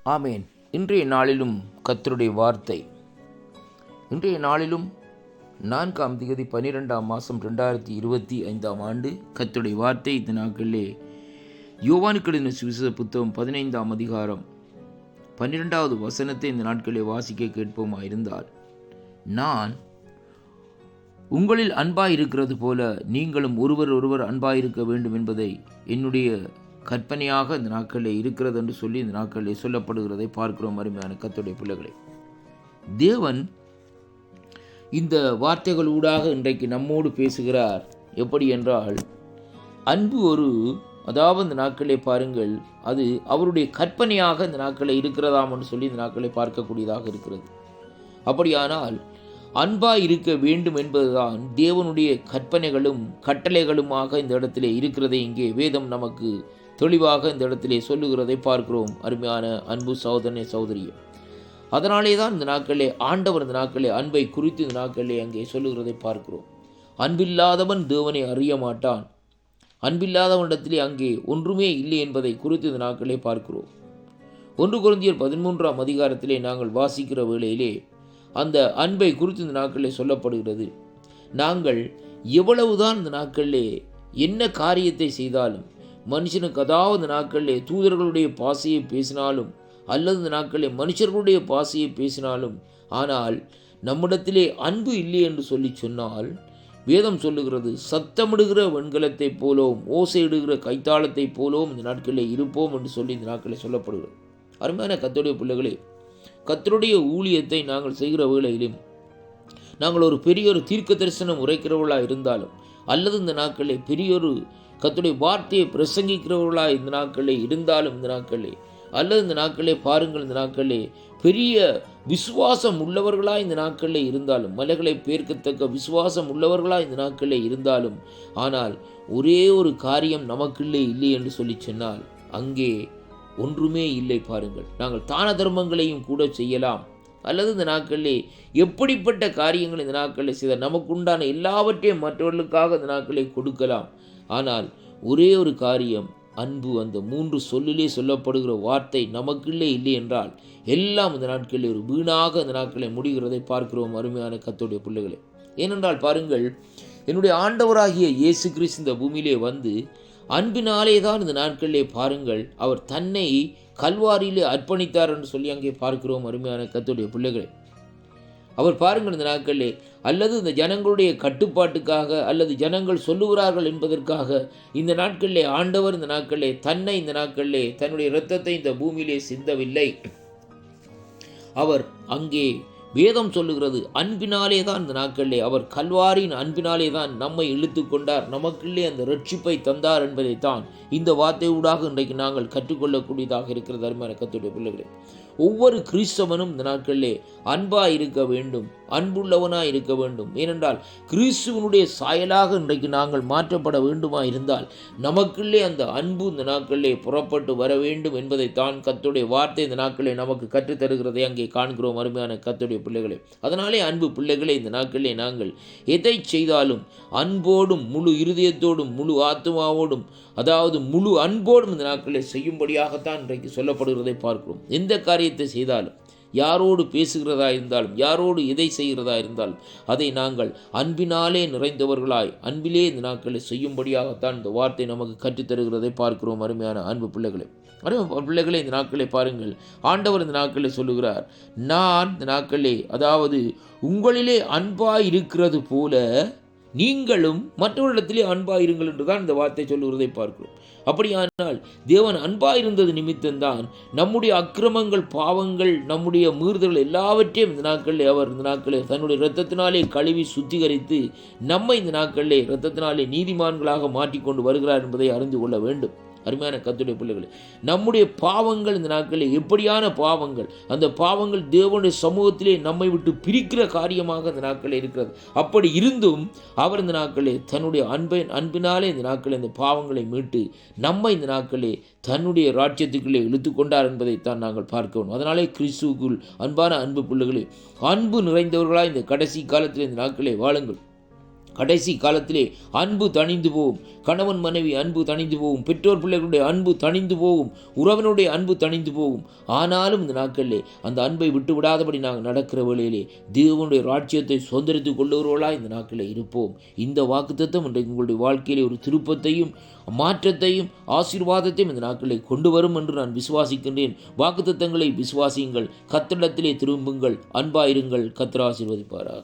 ஆமேன். இன்றைய நாளிலும் கர்த்தருடைய வார்த்தை. இன்றைய நாளிலும் 4ஆம் தேதி 12ஆம் மாதம் 2025ஆம் ஆண்டு கர்த்தருடைய வார்த்தை. இந்த நாட்களிலே யோவானுக்கு எழுதின சுவிசேஷ புத்தகம் 15ஆம் அதிகாரம் 12வது வசனத்தை இந்த நாட்களிலே வாசிக்க கேட்போமாயிருந்தால், நான் உங்களில் அன்பாயிருக்கிறது போல நீங்களும் ஒருவர் அன்பாயிருக்க வேண்டும் என்பதை என்னுடைய கற்பனையாக இந்த நாட்களில் இருக்கிறது என்று சொல்லி இந்த நாட்களில் சொல்லப்படுகிறதை பார்க்கிறோம். அருமையான கர்த்தருடைய பிள்ளைகளை, தேவன் இந்த வார்த்தைகளூடாக இன்றைக்கு நம்மோடு பேசுகிறார். எப்படி என்றால், அன்பு அதாவது இந்த நாட்களை பாருங்கள், அது அவருடைய கற்பனையாக இந்த நாட்களை இருக்கிறதாம் என்று சொல்லி இந்த நாட்களை பார்க்கக்கூடியதாக இருக்கிறது. அப்படியானால் அன்பாய் இருக்க வேண்டும் என்பதுதான் தேவனுடைய கற்பனைகளும் கட்டளைகளுமாக இந்த இடத்திலே இருக்கிறதை இங்கே வேதம் நமக்கு தெளிவாக இந்த இடத்திலே சொல்லுகிறதை பார்க்கிறோம். அருமையான அன்பு சகோதரனே, சகோதரியே, அதனாலே தான் இந்த நாட்களே ஆண்டவர் இந்த நாட்களே அன்பை குறித்து இந்த நாட்களே அங்கே சொல்லுகிறதை பார்க்கிறோம். அன்பில்லாதவன் தேவனை அறிய மாட்டான், அன்பில்லாதவனிடத்திலே அங்கே ஒன்றுமே இல்லை என்பதை குறித்து இந்த நாட்களே பார்க்கிறோம். 1 கொரிந்தியர் 13ஆம் அதிகாரத்திலே நாங்கள் வாசிக்கிற வேளையிலே அந்த அன்பை குறித்து இந்த நாட்களிலே சொல்லப்படுகிறது. நாங்கள் எவ்வளவுதான் இந்த நாட்களிலே என்ன காரியத்தை செய்தாலும், மனுஷனுக்கு அதாவது இந்த நாட்களிலே தூதர்களுடைய பாசையை பேசினாலும் அல்லது இந்த நாட்களிலே மனுஷர்களுடைய பாசையை பேசினாலும், ஆனால் நம்மிடத்திலே அன்பு இல்லை என்று சொன்னால் வேதம் சொல்லுகிறது, சத்தமிடுகிற வெண்கலத்தை போலவும் ஓசையிடுகிற கைத்தாளத்தை போலவும் இந்த நாட்களிலே இருப்போம் என்று சொல்லி இந்த நாட்களிலே சொல்லப்படுகிறது. அருமையான கர்த்தருடைய பிள்ளைகளே, கர்த்தருடைய ஊழியத்தை நாங்கள் செய்கிற வேளையிலும் நாங்கள் ஒரு பெரிய தீர்க்க தரிசனம் உரைக்கிறவர்களாக இருந்தாலும் அல்லது இந்த நாட்களில் பெரியொரு கர்த்தருடைய வார்த்தையை பிரசங்கிக்கிறவர்களாக இந்த நாட்களில் இருந்தாலும், இந்த நாட்களில் அல்லது இந்த நாட்களே பாருங்கள், இந்த நாட்களிலே பெரிய விசுவாசம் உள்ளவர்களாக இந்த நாட்களில் இருந்தாலும், மலைகளை பேர்க்கத்தக்க விசுவாசம் உள்ளவர்களாக இந்த நாட்களில் இருந்தாலும், ஆனால் ஒரே ஒரு காரியம் நமக்குள்ளே இல்லை என்று சொல்லி சொன்னால் அங்கே ஒன்றுமே இல்லை. பாருங்கள், நாங்கள் தான தர்மங்களையும் கூட செய்யலாம் அல்லது இந்த நாட்களிலே எப்படிப்பட்ட காரியங்கள் இந்த நாட்களில் செய்த நமக்குண்டான எல்லாவற்றையும் மற்றவர்களுக்காக இந்த நாட்களை கொடுக்கலாம். ஆனால் ஒரே ஒரு காரியம் அன்பு, அந்த 3 சொல்லிலே சொல்லப்படுகிற வார்த்தை நமக்குள்ளே இல்லை என்றால் எல்லாம் இந்த நாட்களில் ஒரு வீணாக இந்த நாட்களை முடிகிறதை பார்க்கிறோம். அருமையான கர்த்தருடைய பிள்ளைகளே, ஏனென்றால் பாருங்கள், என்னுடைய ஆண்டவராகிய இயேசு கிறிஸ்து இந்த பூமியிலே வந்து அன்பினாலே தான் இந்த நாட்களிலே பாருங்கள் அவர் தன்னை கல்வாரியிலே அர்ப்பணித்தார் என்று சொல்லி அங்கே பார்க்கிறோம். அருமையான கர்த்தருடைய பிள்ளைகளே, அவர் பாருங்கள் இந்த நாட்களிலே அல்லது இந்த ஜனங்களுடைய கட்டுப்பாட்டுக்காக அல்லது ஜனங்கள் சொல்லுகிறார்கள் என்பதற்காக இந்த நாட்களிலே ஆண்டவர் இந்த நாட்களிலே தன்னை இந்த நாட்களிலே தன்னுடைய இரத்தத்தை இந்த பூமியிலே சிந்தவில்லை. அவர் அங்கே வேதம் சொல்லுகிறது, அன்பினாலே தான் இந்த நாட்களிலே அவர் கல்வாரியின் அன்பினாலே தான் நம்மை இழுத்து கொண்டார், நமக்குள்ளே அந்த ரட்சிப்பை தந்தார் என்பதைத்தான் இந்த வார்த்தையூடாக இன்றைக்கு நாங்கள் கற்றுக்கொள்ளக்கூடியதாக இருக்கிறது. அருமையான கர்த்தருடைய பிள்ளைகளே, ஒவ்வொரு கிறிஸ்தவனும் இந்த நாட்களிலே அன்பாக இருக்க வேண்டும், அன்புள்ளவனாக இருக்க வேண்டும். ஏனென்றால் கிறிஸ்துவனுடைய சாயலாக இன்றைக்கு நாங்கள் மாற்றப்பட வேண்டுமா இருந்தால் நமக்குள்ளே அந்த அன்பு இந்த நாட்களிலே புறப்பட்டு வர வேண்டும் என்பதைத்தான் கர்த்தருடைய வார்த்தை இந்த நாட்களிலே நமக்கு கற்றுத்தருகிறதை அங்கே காண்கிறோம். அருமையான கர்த்தருடைய பிள்ளைகளே, அதனாலே அன்பு பிள்ளைகளே, இந்த நாட்களிலே நாங்கள் எதை செய்தாலும் அன்போடும் முழு இருதயத்தோடும் முழு ஆத்மாவோடும் அதாவது முழு அன்போடும் இந்த நாட்களிலே செய்யும்படியாகத்தான் இன்றைக்கு சொல்லப்படுகிறதை பார்க்கிறோம். எந்த காரியத்தை செய்தாலும், யாரோடு பேசுகிறதா இருந்தாலும், யாரோடு எதை செய்கிறதா இருந்தாலும் அதை நாங்கள் அன்பினாலே நிறைந்தவர்களாய் அன்பிலே இந்த நாட்களை செய்யும்படியாகத்தான் இந்த வார்த்தை நமக்கு கற்றுத்தருகிறதை பார்க்கிறோம். அருமையான அன்பு பிள்ளைகளே, பிள்ளைகளே, இந்த நாட்களை பாருங்கள், ஆண்டவர் இந்த நாட்களை சொல்லுகிறார், நான் இந்த நாட்களே அதாவது உங்களிலே அன்பாய் இருக்கிறது போல நீங்களும் மற்றவரிடத்திலே அன்பாயிருங்கள் என்று தான் இந்த வார்த்தை சொல்லுகிறதை பார்க்கிறோம். அப்படியானால் தேவன் அன்பாயிருந்தது நிமித்தம்தான் நம்முடைய அக்கிரமங்கள், பாவங்கள், நம்முடைய மீறுதல்கள் எல்லாவற்றையும் இந்த நாட்களில் அவர் இந்த நாட்களில் தன்னுடைய இரத்தத்தினாலே கழுவி சுத்திகரித்து நம்மை இந்த நாட்களிலே இரத்தத்தினாலே நீதிமான்களாக மாற்றிக்கொண்டு வருகிறார் என்பதை அறிந்து கொள்ள வேண்டும். அருமையான கர்த்தருடைய பிள்ளைகளே, நம்முடைய பாவங்கள் இந்த நாட்களில் எப்படியான பாவங்கள், அந்த பாவங்கள் தேவனுடைய சமூகத்திலே நம்மை விட்டு பிரிக்கிற காரியமாக இந்த நாட்களில் இருக்கிறது. அப்படி இருந்தும் அவர் இந்த நாட்களே தன்னுடைய அன்பினாலே இந்த நாட்களில் இந்த பாவங்களை மீட்டு நம்மை இந்த நாட்களே தன்னுடைய ராஜ்யத்துக்குள்ளே இழுத்து கொண்டார் என்பதைத்தான் நாங்கள் பார்க்கணும். அதனாலே கிறிஸ்துவுக்குள் அன்பான அன்பு பிள்ளைகளே, அன்பு நிறைந்தவர்களாக இந்த கடைசி காலத்தில் இந்த நாட்களே வாழுங்கள். கடைசி காலத்திலே அன்பு தணிந்து போகும், கணவன் மனைவி அன்பு தணிந்து போகும், பெற்றோர் பிள்ளைகளுடைய அன்பு தணிந்து போகும், உறவினுடைய அன்பு தணிந்து போகும். ஆனாலும் இந்த நாட்களிலே அந்த அன்பை விட்டு விடாதபடி நாங்கள் நடக்கிற வேளையிலே தேவனுடைய ராஜ்யத்தை சுதந்திரித்துக் கொள்ளுகிறவர்களாக இந்த நாட்களில் இருப்போம். இந்த வாக்குத்தத்தம் இன்றைக்கு உங்களுடைய வாழ்க்கையிலே ஒரு திருப்பத்தையும் மாற்றத்தையும் ஆசீர்வாதத்தையும் இந்த நாட்களில் கொண்டு வரும் என்று நான் விசுவாசிக்கின்றேன். வாக்குத்தத்தங்களை விசுவாசியுங்கள், கர்த்தரிடத்திலே திரும்புங்கள், அன்பாயிருங்கள். கர்த்தர் ஆசீர்வதிப்பாராக.